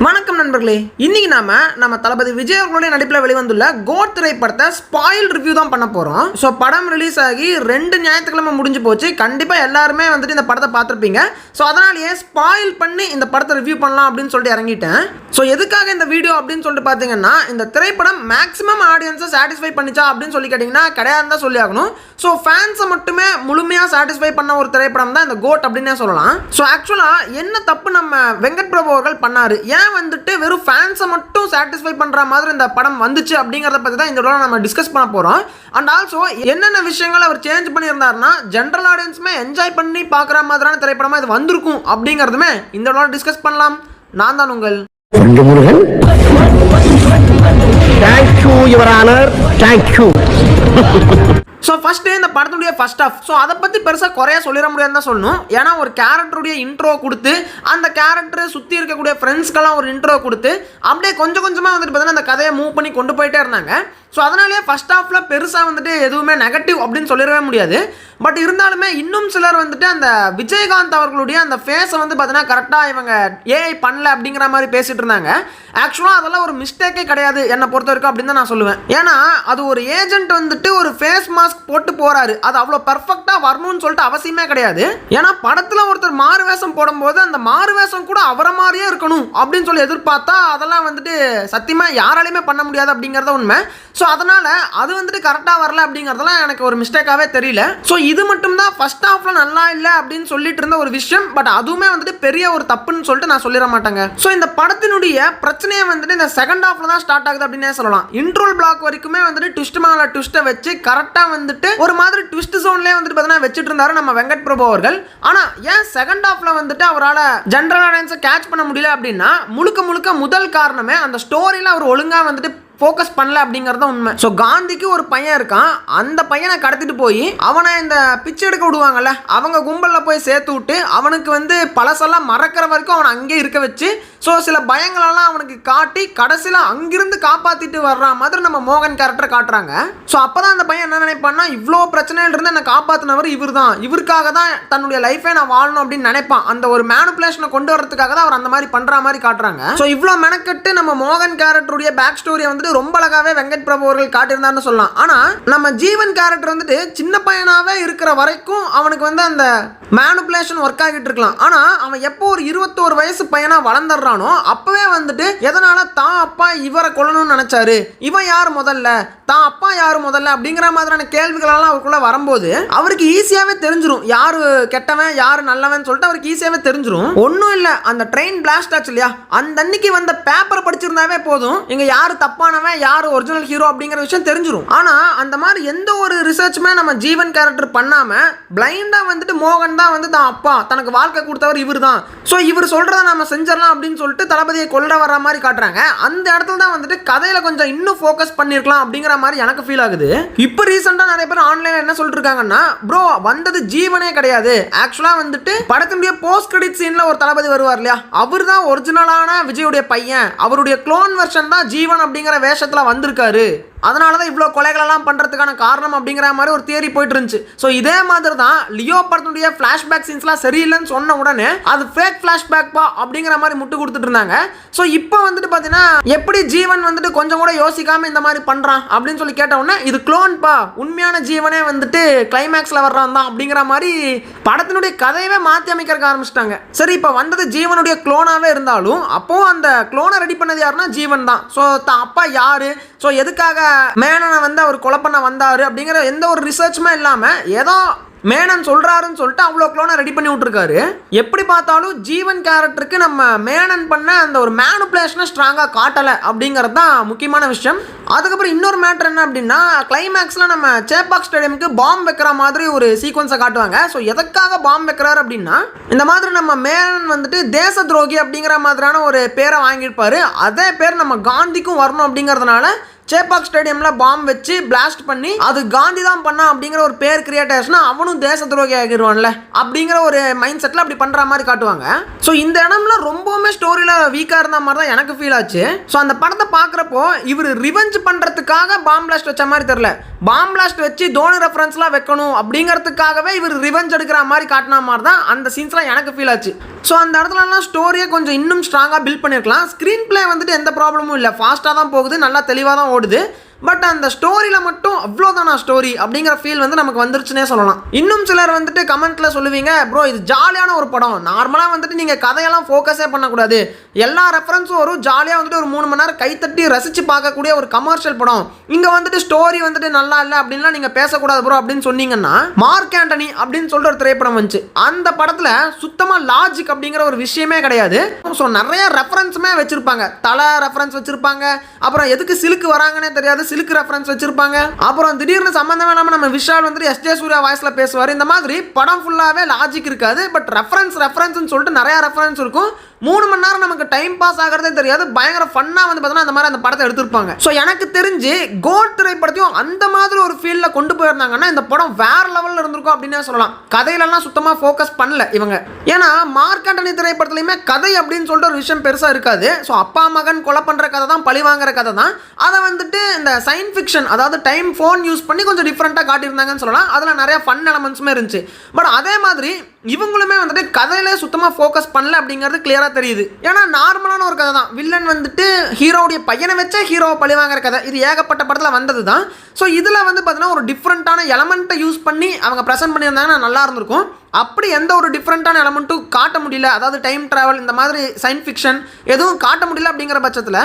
வணக்கம் நண்பர்களே, இன்னைக்கு நம்ம தளபதி விஜய் அவர்களுடைய நடிப்பில் வெளிவந்துள்ள கோட் திரைப்படத்தை ஸ்பாயில் ரிவ்யூ தான் பண்ண போறோம். ஸோ படம் ரிலீஸ் ஆகி 2 ஞாயிற்றுக்கிழமை முடிஞ்சு போச்சு. கண்டிப்பா எல்லாருமே வந்துட்டு இந்த படத்தை பார்த்துருப்பீங்க. ஸோ அதனாலேயே ஸ்பாயில் பண்ணி இந்த படத்தை ரிவ்யூ பண்ணலாம் அப்படின்னு சொல்லிட்டு இறங்கிட்டேன். ஸோ எதுக்காக இந்த வீடியோ அப்படின்னு சொல்லிட்டு பார்த்தீங்கன்னா, இந்த திரைப்படம் மேக்ஸிமம் ஆடியன்ஸை சாட்டிஸ்ஃபை பண்ணிச்சா அப்படின்னு சொல்லி கேட்டிங்கன்னா கிடையாது தான் சொல்லி ஆகணும். ஸோ ஃபேன்ஸை மட்டுமே முழுமையாக சாட்டிஸ்ஃபை பண்ண ஒரு திரைப்படம் தான் இந்த கோட் அப்படின்னே சொல்லலாம். ஸோ ஆக்சுவலாக என்ன தப்பு நம்ம வெங்கட் பிரபு அவர்கள் பண்ணாரு, ஏன் வந்துட்டு வெறும் ஃபேன்ஸை மட்டும் சாட்டிஸ்ஃபை பண்ற மாதிரி இந்த படம் வந்துச்சு அப்படிங்கறத பத்தி தான் இந்த வீடியோல நம்ம டிஸ்கஸ் பண்ண போறோம். அண்ட் ஆல்சோ என்னென்ன விஷயங்களை அவர் சேஞ்ச் பண்ணியிருந்தாருன்னா ஜெனரல் ஆடியன்ஸுமே என்ஜாய் பண்ணி பார்க்குற மாதிரியான திரைப்படமா இது வந்திருக்கும் அப்படிங்கிறதுமே இந்த வீடியோல டிஸ்கஸ் பண்ணலாம். நான் தான் உங்கள் Murugan. Thank you your honour, thank you. So first இந்த படத்துடைய ஃபர்ஸ்ட் ஆஃப், ஸோ அதை பற்றி பெருசாக குறைய சொல்லிட முடியாதுன்னு தான் சொல்லணும். ஏன்னா ஒரு கேரக்டருடைய இன்ட்ரோ கொடுத்து அந்த கேரக்டரை சுற்றி இருக்கக்கூடிய ஃப்ரெண்ட்ஸ்க்கெல்லாம் ஒரு இன்ட்ரோ கொடுத்து அப்படியே கொஞ்சம் கொஞ்சமாக வந்துட்டு பார்த்தீங்கன்னா அந்த கதையை மூவ் பண்ணி கொண்டு போயிட்டே இருந்தாங்க. ஸோ அதனாலேயே ஃபர்ஸ்ட் ஆஃபில் பெருசாக வந்துட்டு எதுவுமே நெகட்டிவ் அப்படின்னு சொல்லிடவே முடியாது. பட் இருந்தாலுமே இன்னும் சிலர் வந்துட்டு அந்த விஜயகாந்த் அவர்களுடைய அந்த ஃபேஸை வந்து பார்த்தீங்கன்னா கரெக்டாக இவங்க ஏஐ பண்ணல அப்படிங்கிற மாதிரி பேசிகிட்டு இருந்தாங்க. ஆக்சுவலாக அதெல்லாம் ஒரு மிஸ்டேக்கே கிடையாது என்னை பொறுத்த வரைக்கும் அப்படின்னு தான் நான் சொல்லுவேன். ஏன்னா அது ஒரு ஏஜென்ட் வந்துட்டு ஒரு ஃபேஸ் மாஸ்க் போட்டு போகிறாரு, அது அவ்வளோ பர்ஃபெக்டாக வரணும்னு சொல்லிட்டு அவசியமே கிடையாது. ஏன்னா படத்தில் ஒருத்தர் மாறு வேஷம் போடும்போது அந்த மாறு வேஷம் கூட அவரை மாதிரியே இருக்கணும் அப்படின்னு சொல்லி எதிர்பார்த்தா அதெல்லாம் வந்துட்டு சத்தியமாக யாராலையுமே பண்ண முடியாது அப்படிங்கிறத உண்மை. ஸோ அதனால் அது வந்துட்டு கரெக்டாக வரல அப்படிங்கிறதெல்லாம் எனக்கு ஒரு மிஸ்டேக்காகவே தெரியல. ஸோ இது மட்டும் தான் ஃபர்ஸ்ட் ஹாஃப்ல நல்லா இல்லை அப்படின்னு சொல்லிட்டு இருந்த ஒரு விஷயம். பட் அதுவுமே வந்துட்டு பெரிய ஒரு தப்புன்னு சொல்லிட்டு நான் சொல்லிட மாட்டேங்க. ஸோ இந்த படத்தினுடைய பிரச்சனையை வந்துட்டு இந்த செகண்ட் ஹாஃப்ல தான் ஸ்டார்ட் ஆகுது அப்படின்னே சொல்லலாம். இன்ட்ரோல் பிளாக் வரைக்குமே வந்துட்டு ட்விஸ்ட் மேல ட்விஸ்ட்டை வச்சு கரெக்டாக வந்துட்டு ஒரு மாதிரி ட்விஸ்ட் ஜோன்லேயே வந்துட்டு பார்த்தீங்கன்னா வச்சுட்டு இருந்தாரு நம்ம வெங்கட் பிரபு அவர்கள். ஆனால் ஏன் செகண்ட் ஹாஃப்ல வந்துட்டு அவரால் ஜெனரல் ஆடியன்ஸை கேட்ச் பண்ண முடியல அப்படின்னா முழுக்க முழுக்க முதல் காரணமே அந்த ஸ்டோரியில் அவர் ஒழுங்காக வந்துட்டு ஃபோக்கஸ் பண்ணல அப்படிங்கிறது தான் உண்மை. ஸோ காந்திக்கு ஒரு பையன் இருக்கான், அந்த பையனை கடத்திட்டு போய் அவனை இந்த பிச்சை எடுக்க விடுவாங்கல்ல அவங்க கும்பலில் போய் சேர்த்து விட்டு அவனுக்கு வந்து பழசெல்லாம் மறக்கிற வரைக்கும் அவனை அங்கேயே இருக்க வச்சு ஸோ சில பயங்களெல்லாம் அவனுக்கு காட்டி கடைசியில் அங்கிருந்து காப்பாற்றிட்டு வர்ற மாதிரி நம்ம மோகன் கேரக்டரை காட்டுறாங்க. ஸோ அப்போ தான் அந்த பையன் என்ன நினைப்பான்னா, இவ்வளோ பிரச்சனையிலிருந்து என்னை காப்பாற்றினவர் இவர் தான், இவருக்காக தான் தன்னுடைய லைஃபை நான் வாழணும் அப்படின்னு நினைப்பான். அந்த ஒரு மேனிபுலேஷனை கொண்டு வரதுக்காக தான் அவர் அந்த மாதிரி பண்ணுற மாதிரி காட்டுறாங்க. ஸோ இவ்வளோ மெனக்கெட்டு நம்ம மோகன் கேரக்டருடைய பேக் ஸ்டோரியை வந்துட்டு ரொம்ப அழகாவே வெங்கட் பிரபு அவர்கள் காட்டியிருந்தாருன்னு சொல்லலாம். ஆனா நம்ம ஜீவன் கேரக்டர் வந்துட்டு சின்ன பையனாவே இருக்கிற வரைக்கும் அவனுக்கு வந்து அந்த மேனிபுலேஷன் ஒர்க் ஆகிட்டு இருக்கலாம். ஆனா அவன் எப்போ ஒரு 21 வயசு பையனா வளர்ந்துடுறானோ அப்பவே வந்துட்டு எதனால தான் அப்பா இவரை கொல்லணும்னு நினைச்சாரு, இவன் யார் முதல்ல, தான் அப்பா யாரு முதல்ல அப்படிங்கிற மாதிரியான கேள்விகள் எல்லாம் அவருக்குள்ள வரும்போது அவருக்கு ஈஸியாவே தெரிஞ்சிடும் யாரு கெட்டவன் யாரு நல்லவன் சொல்லிட்டு அவருக்கு ஈஸியாவே தெரிஞ்சிடும். ஒன்றும் இல்லை, அந்த ட்ரெயின் பிளாஸ்ட் ஆச்சு இல்லையா, அந்த அன்னைக்கு வந்த பேப்பரை படிச்சிருந்தாவே போதும் இங்க யாரு தப்பானவன் யாரு ஒரிஜினல் ஹீரோ அப்படிங்கிற விஷயம் தெரிஞ்சிடும். ஆனா அந்த மாதிரி எந்த ஒரு ரிசர்ச்சுமே நம்ம ஜீவன் கேரக்டர் பண்ணாம பிளைண்டா வந்துட்டு மோகன் தான் வந்து தான் அப்பா தனக்கு வாழ்க்கை கொடுத்தவர் இவர் தான், ஸோ இவர் சொல்றதை நம்ம செஞ்சிடலாம் அப்படின்னு சொல்லிட்டு தளபதியை கொல்ல வர்ற மாதிரி காட்டுறாங்க. அந்த இடத்துல தான் வந்துட்டு கதையில கொஞ்சம் இன்னும் ஃபோக்கஸ் பண்ணிருக்கலாம் அப்படிங்கிற மாதிரி எனக்கு ஃபீல் ஆகுது. இப்போ ரீசெண்டா நிறைய பேர் ஆன்லைன்ல என்ன சொல்லிட்டு இருக்காங்கன்னா, ப்ரோ வந்தது ஜீவனே கிடையாது, ஆக்சுவலா வந்துட்டு படத்தினுடைய போஸ்ட் கிரெடிட் சீன்ல ஒரு தளபதி வருவார் இல்லையா, அவர் தான் ஒரிஜினலான விஜயுடைய பையன், அவருடைய க்ளோன் வெர்ஷன் தான் ஜீவன் அப்படிங்கிற வேஷத்துல வந்திருக்காரு, அதனால தான் இவ்வளோ கொலைகளெல்லாம் பண்ணுறதுக்கான காரணம் அப்படிங்கிற மாதிரி ஒரு தியரி போயிட்டு இருந்துச்சு. ஸோ இதே மாதிரி தான் லியோ படத்தினுடைய ஃப்ளாஷ்பேக் சீன்ஸ்லாம் சரியில்லைன்னு சொன்ன உடனே அது ஃபேக் ஃப்ளாஷ்பேக் பா அப்படிங்கிற மாதிரி முட்டு கொடுத்துட்டு இருந்தாங்க. ஸோ இப்போ வந்துட்டு பார்த்தீங்கன்னா எப்படி ஜீவன் வந்துட்டு கொஞ்சம் கூட யோசிக்காம இந்த மாதிரி பண்ணுறான் அப்படின்னு சொல்லி கேட்ட உடனே இது க்ளோன் பா, உண்மையான ஜீவனே வந்துட்டு கிளைமேக்ஸில் வர்றான் தான் அப்படிங்கிற மாதிரி படத்தினுடைய கதையவே மாற்றி அமைக்கிறக்க ஆரம்பிச்சிட்டாங்க. சரி இப்போ வந்தது ஜீவனுடைய க்ளோனாகவே இருந்தாலும் அப்போ அந்த க்ளோனை ரெடி பண்ணது யாருன்னா ஜீவன் தான். ஸோ தான் அப்பா யாரு, ஸோ எதுக்காக மேனனை வந்து அவர் கொலை பண்ண வந்தாரு அப்படிங்கிற எந்த ஒரு ரிசர்ச்சுமே இல்லாம ஏதோ மேனன் சொல்றாருன்னு சொல்லிட்டு அவ்வளோ க்ளோனை ரெடி பண்ணி விட்டுருக்காரு. எப்படி பார்த்தாலும் ஜீவன் கேரக்டருக்கு நம்ம மேனன் பண்ண அந்த ஒரு மேனிபுலேஷனை ஸ்ட்ராங்காக காட்டலை அப்படிங்கிறது தான் முக்கியமான விஷயம். அதுக்கப்புறம் இன்னொரு மேட்டர் என்ன அப்படின்னா, கிளைமேக்ஸில் நம்ம சேப்பாக் ஸ்டேடியமுக்கு பாம்பு வைக்கிற மாதிரி ஒரு சீக்வன்ஸை காட்டுவாங்க. ஸோ எதுக்காக பாம்பு வைக்கிறாரு அப்படின்னா, இந்த மாதிரி நம்ம மேனன் வந்துட்டு தேச துரோகி அப்படிங்கிற மாதிரியான ஒரு பேரை வாங்கியிருப்பாரு, அதே பேர் நம்ம காந்திக்கும் வரணும் அப்படிங்கிறதுனால சேப்பாக் ஸ்டேடியம்ல பாம்பு வச்சு பிளாஸ்ட் பண்ணி அது காந்தி தான் பண்ணா அப்படிங்கிற ஒரு பேர் கிரியேட் ஆயிடுச்சுன்னா அவனும் தேச துரோகி ஆகிடுவான்ல அப்படிங்கிற ஒரு மைண்ட் செட்ல அப்படி பண்ற மாதிரி காட்டுவாங்க. ஸோ இந்த இடம்ல ரொம்பவுமே ஸ்டோரியில வீக்கா இருந்த மாதிரி தான் எனக்கு ஃபீல் ஆச்சு. ஸோ அந்த படத்தை பார்க்குறப்போ இவர் ரிவெஞ்ச் பண்றதுக்காக பாம்பு பிளாஸ்ட் வச்ச மாதிரி தெரியல, பாம் பிளாஸ்ட் வச்சு தோனி ரெஃபரன்ஸ்லாம் வைக்கணும் அப்படிங்கிறதுக்காகவே இவர் ரிவெஞ்ச் எடுக்கிற மாதிரி காட்டின மாதிரி தான் அந்த சீன்ஸ்லாம் எனக்கு ஃபீல் ஆச்சு. ஸோ அந்த இடத்துலலாம் ஸ்டோரியை கொஞ்சம் இன்னும் ஸ்ட்ராங்காக பில்ட் பண்ணியிருக்கலாம். ஸ்க்ரீன் பிளே வந்துட்டு எந்த ப்ராப்ளமும் இல்லை, ஃபாஸ்ட்டாக தான் போகுது, நல்லா தெளிவாக தான் ஓடுது. பட் அந்த ஸ்டோரியில் மட்டும் அவ்வளோதானா ஸ்டோரி அப்படிங்கிற ஃபீல் வந்து நமக்கு வந்துருச்சுன்னே சொல்லலாம். இன்னும் சிலர் வந்துட்டு கமெண்ட்டில் சொல்லுவீங்க, ப்ரோ இது ஜாலியான ஒரு படம், நார்மலாக வந்துட்டு நீங்கள் கதையெல்லாம் ஃபோக்கஸே பண்ணக்கூடாது, எல்லா ரெஃபரன்ஸும் வரும், ஜாலியாக வந்துட்டு ஒரு 3 மணி நேரம் கைத்தட்டி ரசித்து பார்க்கக்கூடிய ஒரு கமர்ஷியல் படம், இங்கே வந்துட்டு ஸ்டோரி வந்துட்டு நல்லா இல்லை அப்படின்லாம் நீங்கள் பேசக்கூடாது ப்ரோ அப்படின்னு சொன்னீங்கன்னா, மார்க் ஆண்டனி அப்படின்னு சொல்லிட்டு ஒரு திரைப்படம் வந்துச்சு. அந்த படத்தில் சுத்தமாக லாஜிக் அப்படிங்கிற ஒரு விஷயமே கிடையாது. ஸோ நிறைய ரெஃபரன்ஸுமே வச்சுருப்பாங்க, தலை ரெஃபரன்ஸ் வச்சுருப்பாங்க, அப்புறம் எதுக்கு சிலுக்கு வராங்கன்னே தெரியாது சிலுக்கு ரெஃபரன்ஸ் வச்சிருப்பாங்க, அப்புறம் திடீர்னு சம்பந்தமே இல்லாமல் நம்ம விஷால் வந்துட்டு எஸ்ஜே சூர்யா வாய்ஸ்ல பேசுவார். இந்த மாதிரி படம் ஃபுல்லாகவே லாஜிக் இருக்காது, பட் ரெஃபரன்ஸ்னு சொல்லிட்டு நிறைய ரெஃபரன்ஸ் இருக்கும். 3 மணி நேரம் நமக்கு டைம் பாஸ் ஆகிறதே தெரியாது, பயங்கர ஃபன்னாக வந்து பார்த்தீங்கன்னா அந்த மாதிரி அந்த படத்தை எடுத்திருப்பாங்க. ஸோ எனக்கு தெரிஞ்சு கோட் திரைப்படத்தையும் அந்த மாதிரி ஒரு ஃபீல்டில் கொண்டு போயிருந்தாங்கன்னா இந்த படம் வேற லெவலில் இருந்திருக்கும் அப்படின்னே சொல்லலாம். கதையிலலாம் சுத்தமாக ஃபோக்கஸ் பண்ணல இவங்க. ஏன்னா மார்க் ஆண்டனி திரைப்படத்துலையுமே கதை அப்படின்னு சொல்லிட்டு ஒரு விஷயம் பெருசாக இருக்காது. ஸோ அப்பா மகன் கொலை பண்ணுற கதை தான், பழி வாங்குற கதை தான். அதை வந்துட்டு இந்த சயின்ஸ் ஃபிக்ஷன், அதாவது டைம் ஃபோன் யூஸ் பண்ணி கொஞ்சம் டிஃப்ரெண்ட்டாக காட்டியிருந்தாங்கன்னு சொல்லலாம். அதில் நிறைய ஃபன் எலமெண்ட்ஸுமே இருந்துச்சு. பட் அதே மாதிரி இவங்களுமே வந்துட்டு கதையிலே சுத்தமாக ஃபோக்கஸ் பண்ணல அப்படிங்கிறது கிளியராக தெரியுது. ஏன்னா நார்மலான ஒரு கதை தான், வில்லன் வந்துட்டு ஹீரோவுடைய பையனை வச்சே ஹீரோவை பழி வாங்குற கதை, இது ஏகப்பட்ட படத்தில் வந்தது தான். ஸோ இதில் வந்து பார்த்தீங்கன்னா ஒரு டிஃப்ரெண்ட்டான எலமெண்ட்டை யூஸ் பண்ணி அவங்க ப்ரெசென்ட் பண்ணியிருந்தாங்கன்னா நல்லா இருந்திருக்கும். அப்படி எந்த ஒரு டிஃப்ரெண்ட்டான எலமெண்ட்டும் காட்ட முடியல, அதாவது டைம் ட்ராவல் இந்த மாதிரி சயின்ஸ் ஃபிக்ஷன் எதுவும் காட்ட முடியல அப்படிங்கிற பட்சத்தில்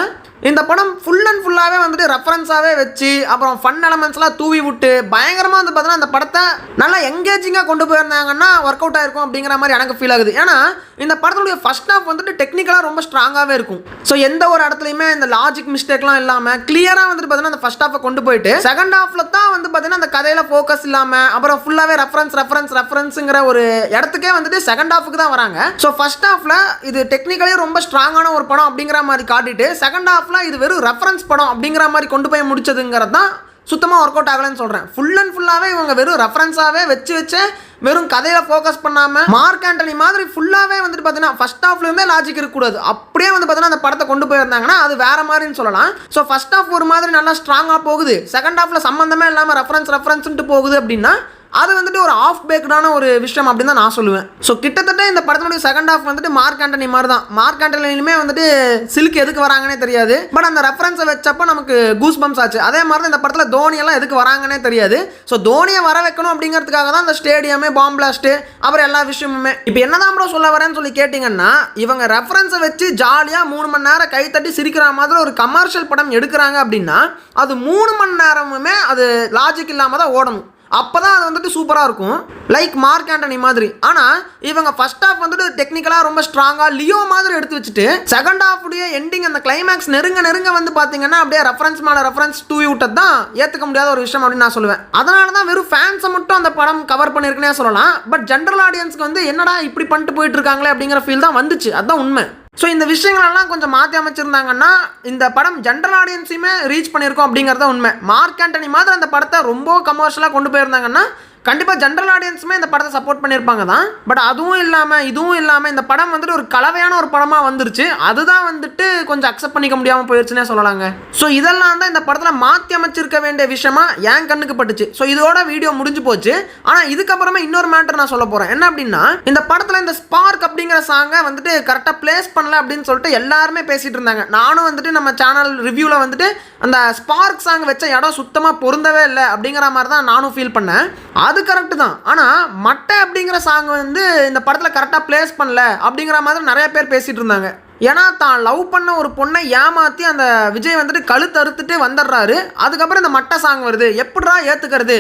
இந்த படம் ஃபுல் அண்ட் ஃபுல்லாகவே வந்துட்டு ரெஃபரன்ஸாகவே வச்சு அப்புறம் ஃபன் எலமெண்ட்ஸ்லாம் தூவி விட்டு பயங்கரமாக வந்து பார்த்தீங்கன்னா அந்த படத்தை நல்லா எங்கேஜிங்காக கொண்டு போயிருந்தாங்கன்னா ஒர்க் அவுட் ஆயிருக்கும் அப்படிங்கிற மாதிரி எனக்கு ஃபீல் ஆகுது. ஏன்னா இந்த படத்துடைய ஃபர்ஸ்ட் ஹாஃப் வந்துட்டு டெக்னிக்கலாக ரொம்ப ஸ்ட்ராங்காகவே இருக்கும். ஸோ எந்த ஒரு இடத்துலையுமே இந்த லாஜிக் மிஸ்டேக்லாம் இல்லாமல் கிளியராக வந்துட்டு பார்த்தீங்கன்னா அந்த ஃபர்ஸ்ட் ஹாஃபை கொண்டு போயிட்டு செகண்ட் ஹாஃபில் தான் வந்து பார்த்தீங்கன்னா அந்த கதையில் ஃபோக்கஸ் இல்லாமல் அப்புறம் ஃபுல்லாகவே ரெஃபரன்ஸுங்கிற ஒரு இடத்துக்கே வந்துட்டு செகண்ட் ஹாஃபுக்கு தான் வராங்க. ஸோ ஃபர்ஸ்ட் ஹாஃபில் இது டெக்னிக்கலி ரொம்ப ஸ்ட்ராங்கான ஒரு படம் அப்படிங்கிற மாதிரி காட்டிட்டு செகண்ட் ஹாஃபில் இது வெறும் ரெஃபரன்ஸ் படம் அப்படிங்கிற மாதிரி கொண்டு போய் முடிச்சதுங்கிறது தான் சுத்தமாக ஒர்க் அவுட் ஆகலன்னு சொல்கிறேன். ஃபுல் அண்ட் ஃபுல்லாகவே இவங்க வெறும் ரெஃபரன்ஸாகவே வச்சு வெறும் கதையில் ஃபோக்கஸ் பண்ணாமல் மார்க் ஆண்டனி மாதிரி ஃபுல்லாகவே வந்துட்டு பார்த்தீங்கன்னா ஃபர்ஸ்ட் ஹாஃப்லேருந்தே லாஜிக் இருக்கக்கூடாது, அப்படியே வந்து பார்த்தீங்கன்னா அந்த படத்தை கொண்டு போயிருந்தாங்கன்னா அது வேற மாதிரின்னு சொல்லலாம். ஸோ ஃபர்ஸ்ட் ஹாஃப் ஒரு மாதிரி நல்லா ஸ்ட்ராங்காக போகுது, செகண்ட் ஹாஃபில் சம்மந்தமே இல்லாமல் ரெஃபரன்ஸ்ன்ட்டு போகுது அப்படின்னா அது வந்துட்டு ஒரு ஆஃப் பேக்டான ஒரு விஷயம் அப்படின்னு தான் நான் சொல்லுவேன். ஸோ கிட்டத்தட்ட இந்த படத்தினுடைய செகண்ட் ஹாஃப் வந்துட்டு மார்க் ஆண்டனி மாதிரி தான். மார்க் ஆண்டனிலுமே வந்துட்டு சிலுக்கு எதுக்கு வராங்கன்னே தெரியாது, பட் அந்த ரெஃபரன்ஸை வச்சப்போ நமக்கு கூஸ் பம்ப்ஸ் ஆச்சு. அதே மாதிரி தான் இந்த படத்தில் தோனியெல்லாம் எதுக்கு வராங்கன்னே தெரியாது. ஸோ தோனியை வர வைக்கணும் அப்படிங்கிறதுக்காக தான் இந்த ஸ்டேடியமே பாம் பிளாஸ்ட்டு அப்புறம் எல்லா விஷயமுமே. இப்போ என்னதான் ப்ரோ சொல்ல வரேன்னு சொல்லி கேட்டிங்கன்னா, இவங்க ரெஃபரன்ஸை வச்சு ஜாலியாக 3 மணி நேரம் கைத்தட்டி சிரிக்கிற மாதிரி ஒரு கமர்ஷியல் படம் எடுக்கிறாங்க அப்படின்னா அது 3 மணி நேரமுமே அது லாஜிக் இல்லாமல் தான் ஓடணும், அப்போ தான் அது வந்துட்டு சூப்பராக இருக்கும், லைக் மார்க் ஆண்டனி மாதிரி. ஆனால் இவங்க ஃபர்ஸ்ட் ஹாஃப் வந்துட்டு டெக்னிக்கலாக ரொம்ப ஸ்ட்ராங்காக லியோ மாதிரி எடுத்து வச்சுட்டு செகண்ட் ஹாஃபுடைய எண்டிங் அந்த கிளைமேக்ஸ் நெருங்க வந்து பார்த்தீங்கன்னா அப்படியே ரெஃபரன்ஸ் மேலே ரெஃபரன்ஸ் தூவி விட்டது தான் ஏற்றுக்க முடியாத ஒரு விஷயம் அப்படின்னு நான் சொல்லுவேன். அதனால தான் வெறும் ஃபேன்ஸை மட்டும் அந்த படம் கவர் பண்ணியிருக்குன்னே சொல்லலாம். பட் ஜென்ரல் ஆடியன்ஸ்க்கு வந்து என்னடா இப்படி பண்ணிட்டு போயிட்டு இருக்காங்களே அப்படிங்கிற ஃபீல் தான் வந்துச்சு, அதுதான் உண்மை. ஸோ இந்த விஷயங்களெல்லாம் கொஞ்சம் மாற்றி அமைச்சிருந்தாங்கன்னா இந்த படம் ஜென்ரல் ஆடியன்ஸையுமே ரீச் பண்ணியிருக்கோம் அப்படிங்கிறத உண்மை. மார்க் ஆண்டனி மாதிரி அந்த படத்தை ரொம்ப கமர்ஷியலாக கொண்டு போயிருந்தாங்கன்னா கண்டிப்பாக ஜென்ரல் ஆடியன்ஸுமே இந்த படத்தை சப்போர்ட் பண்ணியிருப்பாங்க தான். பட் அதுவும் இல்லாமல் இதுவும் இல்லாமல் இந்த படம் வந்துட்டு ஒரு கலவையான ஒரு படமாக வந்துருச்சு, அதுதான் வந்துட்டு கொஞ்சம் அக்செப்ட் பண்ணிக்க முடியாமல் போயிடுச்சுன்னே சொல்லலாங்க. ஸோ இதெல்லாம் தான் இந்த படத்தில் மாற்றி அமைச்சிருக்க வேண்டிய விஷயமா என் கண்ணுக்கு பட்டுச்சு. ஸோ இதோட வீடியோ முடிஞ்சு போச்சு. ஆனால் இதுக்கப்புறமா இன்னொரு மேட்டர் நான் சொல்ல போகிறேன். என்ன அப்படின்னா, இந்த படத்தில் இந்த ஸ்பார்க் அப்படிங்கிற சாங்கை வந்துட்டு கரெக்டாக பிளேஸ் பண்ணல அப்படின்னு சொல்லிட்டு எல்லாருமே பேசிகிட்டு இருந்தாங்க. நானும் வந்துட்டு நம்ம சேனல் ரிவ்யூவில் வந்துட்டு அந்த ஸ்பார்க் சாங் வச்ச இடம் சுத்தமாக பொருந்தவே இல்லை அப்படிங்கிற மாதிரி தான் நானும் ஃபீல் பண்ணேன். அது கரெக்டு தான். ஆனால் மட்டை அப்படிங்கிற சாங் வந்து இந்த படத்தில் கரெக்டாக பிளேஸ் பண்ணல அப்படிங்கிற மாதிரி நிறைய பேர் பேசிகிட்டு இருந்தாங்க. ஏன்னா தான் லவ் பண்ண ஒரு பொண்ணை ஏமாற்றி அந்த விஜய் வந்துட்டு கழுத்து அறுத்துட்டு வந்துடுறாரு, அதுக்கப்புறம் இந்த மட்டை சாங் வருது, எப்படிடா ஏற்றுக்கிறது?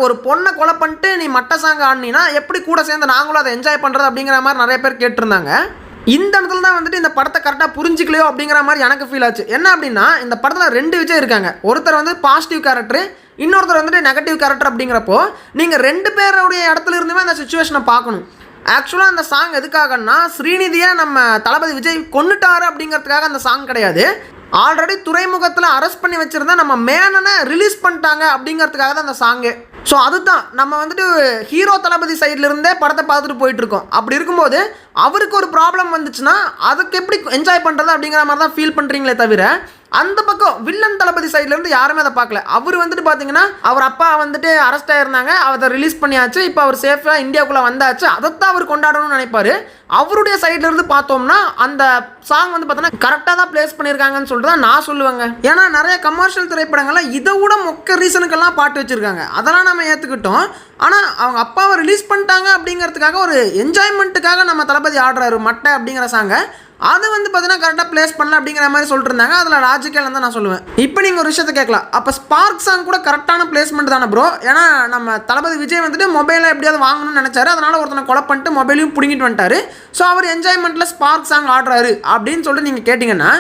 ஒரு பொண்ணை கொலை பண்ணிட்டு நீ மட்டை சாங் ஆடினா எப்படி கூட சேர்ந்து நாங்களும் அதை என்ஜாய் பண்ணுறது அப்படிங்கிற மாதிரி நிறைய பேர் கேட்டிருந்தாங்க. இந்த இடத்துல தான் வந்துட்டு இந்த படத்தை கரெக்டாக புரிஞ்சிக்கலையோ அப்படிங்கிற மாதிரி எனக்கு ஃபீல் ஆச்சு. என்ன அப்படின்னா, இந்த படத்தில் 2 விஜய் இருக்காங்க. ஒருத்தர் வந்து பாசிட்டிவ் கேரக்டர், இன்னொருத்தர் வந்துட்டு நெகட்டிவ் கேரக்டர். அப்படிங்கிறப்போ நீங்கள் 2 பேருடைய இடத்துல இருந்துமே அந்த சுச்சுவேஷனை பார்க்கணும். ஆக்சுவலாக அந்த சாங் எதுக்காகன்னா, ஸ்ரீநிதியை நம்ம தளபதி விஜய் கொன்னுட்டாரு அப்படிங்கிறதுக்காக அந்த சாங் கிடையாது. ஆல்ரெடி துறைமுகத்தில் அரெஸ்ட் பண்ணி வச்சுருந்தா நம்ம மேனனை ரிலீஸ் பண்ணிட்டாங்க அப்படிங்கிறதுக்காக தான் அந்த சாங்கு. ஸோ அதுதான் நம்ம வந்துட்டு ஹீரோ தளபதி சைட்லேருந்தே படத்தை பார்த்துட்டு போயிட்டுருக்கோம். அப்படி இருக்கும்போது அவருக்கு ஒரு ப்ராப்ளம் வந்துச்சுன்னா அதுக்கு எப்படி என்ஜாய் பண்ணுறது அப்படிங்கிற மாதிரி தான் ஃபீல் பண்ணுறீங்களே தவிர அந்த பக்கம் வில்லன் தளபதி சைட்ல இருந்து யாருமே அதை பார்க்கல. அவர் வந்துட்டு பாத்தீங்கன்னா அவர் அப்பா வந்துட்டு அரெஸ்ட் ஆயிருந்தாங்க, அதை ரிலீஸ் பண்ணியாச்சு, இப்போ அவர் சேஃபா இந்தியாவுக்குள்ள வந்தாச்சு, அதைத்தான் அவர் கொண்டாடணும்னு நினைப்பாரு. அவருடைய சைட்ல இருந்து பார்த்தோம்னா அந்த சாங் வந்து பார்த்தோன்னா கரெக்டாக தான் பிளேஸ் பண்ணியிருக்காங்கன்னு சொல்லிட்டு தான் நான் சொல்லுவேங்க. ஏன்னா நிறைய கமர்ஷியல் திரைப்படங்கள்ல இதை விட மொக்க ரீசனுக்கெல்லாம் பாட்டு வச்சிருக்காங்க, அதெல்லாம் நம்ம ஏற்றுக்கிட்டோம். ஆனால் அவங்க அப்பாவை ரிலீஸ் பண்ணிட்டாங்க அப்படிங்கிறதுக்காக ஒரு என்ஜாய்மெண்ட்டுக்காக நம்ம தளபதி ஆடுறாரு மட்டை அப்படிங்கிற சாங்கை, அது வந்து பார்த்தீங்கன்னா கரெக்டாக பிளேஸ் பண்ணல அப்படிங்கிற மாதிரி சொல்லிட்டு இருந்தாங்க. அதில் லாஜிக்கல் தான் நான் சொல்லுவேன். இப்போ நீங்கள் ஒரு விஷயத்தை கேட்கலாம், அப்போ ஸ்பார்க் சாங் கூட கரெக்டான பிளேஸ்மெண்ட் தானே ப்ரோ? ஏன்னா நம்ம தளபதி விஜய் வந்துட்டு மொபைலை எப்படியாவது வாங்கணும்னு நினச்சாரு, அதனால ஒருத்தனை கொலை பண்ணிட்டு மொபைலையும் பிடிங்கிட்டு வந்துட்டாரு. ஸோ அவர் என்ஜாய்மெண்ட்டில் ஸ்பார்க் சாங் ஆடுறாரு அப்படின்னு சொல்லிட்டு நீங்கள் கேட்டிங்கன்னா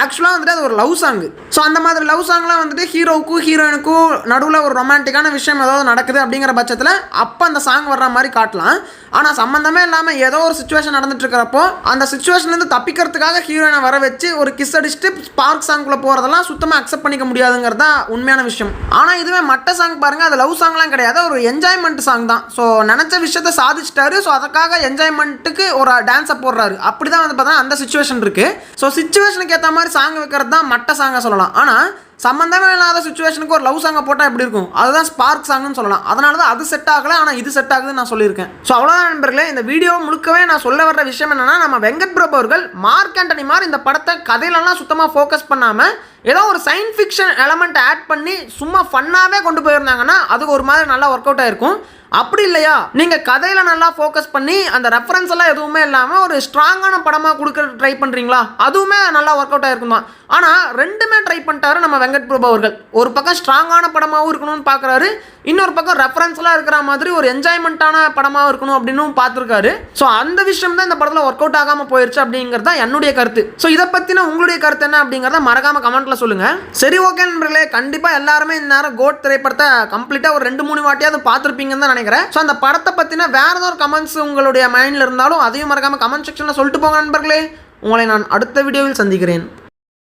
ஆக்சுவலாக வந்துட்டு அது ஒரு லவ் சாங்கு. ஸோ அந்த மாதிரி லவ் சாங்லாம் வந்துட்டு ஹீரோவுக்கும் ஹீரோயினுக்கும் நடுவில் ஒரு ரொமான்டிக்கான விஷயம் ஏதாவது நடக்குது அப்படிங்கிற பட்சத்தில் அப்போ அந்த சாங் வர்ற மாதிரி காட்டலாம். ஆனால் சம்மந்தமே இல்லாமல் ஏதோ ஒரு சுச்சுவேஷன் நடந்துட்டு இருக்கிறப்போ அந்த சுச்சுவேஷன்லேருந்து தப்பிக்கிறதுக்காக ஹீரோயினை வர வச்சு ஒரு கிஸ் அடிச்சுட்டு ஸ்பார்க் சாங்குள்ளே போகிறதெல்லாம் சுத்தமாக அக்செப்ட் பண்ணிக்க முடியாதுங்கிறது தான் உண்மையான விஷயம். ஆனால் இதுவே மட்ட சாங் பாருங்கள், அது லவ் சாங்லாம் கிடையாது, ஒரு என்ஜாய்மெண்ட் சாங் தான். ஸோ நினச்ச விஷயத்தை சாதிச்சிட்டாரு, ஸோ அதுக்காக என்ஜாய்மெண்ட்டுக்கு ஒரு டான்ஸை போடுறாரு. அப்படி தான் வந்து பார்த்தா அந்த சுச்சுவேஷன் இருக்குது. ஸோ சுச்சுவேஷனுக்கு ஏற்ற மாதிரி சாங் வைக்கிறது தான் மட்ட சாங்கை சொல்லலாம். ஆனால் சம்மந்தமே இல்லாத சுச்சுவேஷனுக்கு ஒரு லவ் சாங்கை போட்டால் எப்படி இருக்கும், அதுதான் ஸ்பார்க் சாங்னு சொல்லலாம். அதனால தான் அது செட் ஆகலை, ஆனால் இது செட் ஆகுதுன்னு நான் சொல்லியிருக்கேன். ஸோ அவ்வளோதான் நண்பர்களே, இந்த வீடியோ முழுக்கவே நான் சொல்ல வர்ற விஷயம் என்னன்னா, நம்ம வெங்கட் பிரபு அவர்கள் மார்க் ஆண்டனி மாதிரி இந்த படத்தை கதையிலலாம் சுத்தமாக ஃபோக்கஸ் பண்ணாமல் ஏதோ ஒரு சயின்ஸ் ஃபிக்ஷன் எலமெண்ட் ஆட் பண்ணி சும்மா ஃபன்னாகவே கொண்டு போயிருந்தாங்கன்னா அது ஒரு மாதிரி நல்லா ஒர்க் அவுட் ஆயிருக்கும். அப்படி இல்லையா, நீங்கள் கதையில் நல்லா ஃபோக்கஸ் பண்ணி அந்த ரெஃபரன்ஸ் எல்லாம் எதுவுமே இல்லாமல் ஒரு ஸ்ட்ராங்கான படமாக கொடுக்க ட்ரை பண்ணுறீங்களா, அதுவுமே நல்லா ஒர்க் அவுட் ஆயிருக்கும் தான். ஆனால் ரெண்டுமே ட்ரை பண்ணிட்டாரு நம்ம வெங்கட் பிரபு அவர்கள். ஒரு பக்கம் ஸ்ட்ராங்கான படமாகவும் இருக்கணும்னு பார்க்குறாரு, இன்னொரு பக்கம் ரெஃபரன்ஸ்லாம் இருக்கிற மாதிரி ஒரு என்ஜாய்மெண்ட்டான படமாக இருக்கணும் அப்படின்னு பார்த்துருக்காரு. ஸோ அந்த விஷயம் தான் இந்த படத்தில் ஒர்க் அவுட் ஆகாமல் போயிடுச்சு அப்படிங்கிறது தான் என்னுடைய கருத்து. ஸோ இதை பற்றின உங்களுடைய கருத்து என்ன அப்படிங்கிறத மறக்காம கமெண்ட்டில் சொல்லுங்கள். சரி, ஓகே நண்பர்களே, கண்டிப்பாக எல்லாருமே இந்த நேரம் கோட் திரைப்படத்தை கம்ப்ளீட்டாக ஒரு 2-3 வாட்டியாவது பார்த்துருப்பீங்கன்னு தான் நினைக்கிறேன். ஸோ அந்த படத்தை பற்றின வேற ஏதோ ஒரு கமெண்ட்ஸ் உங்களுடைய மைண்டில் இருந்தாலும் அதையும் மறக்காம கமெண்ட் செக்ஷனில் சொல்லிட்டு போங்க நண்பர்களே. உங்களை நான் அடுத்த வீடியோவில் சந்திக்கிறேன்.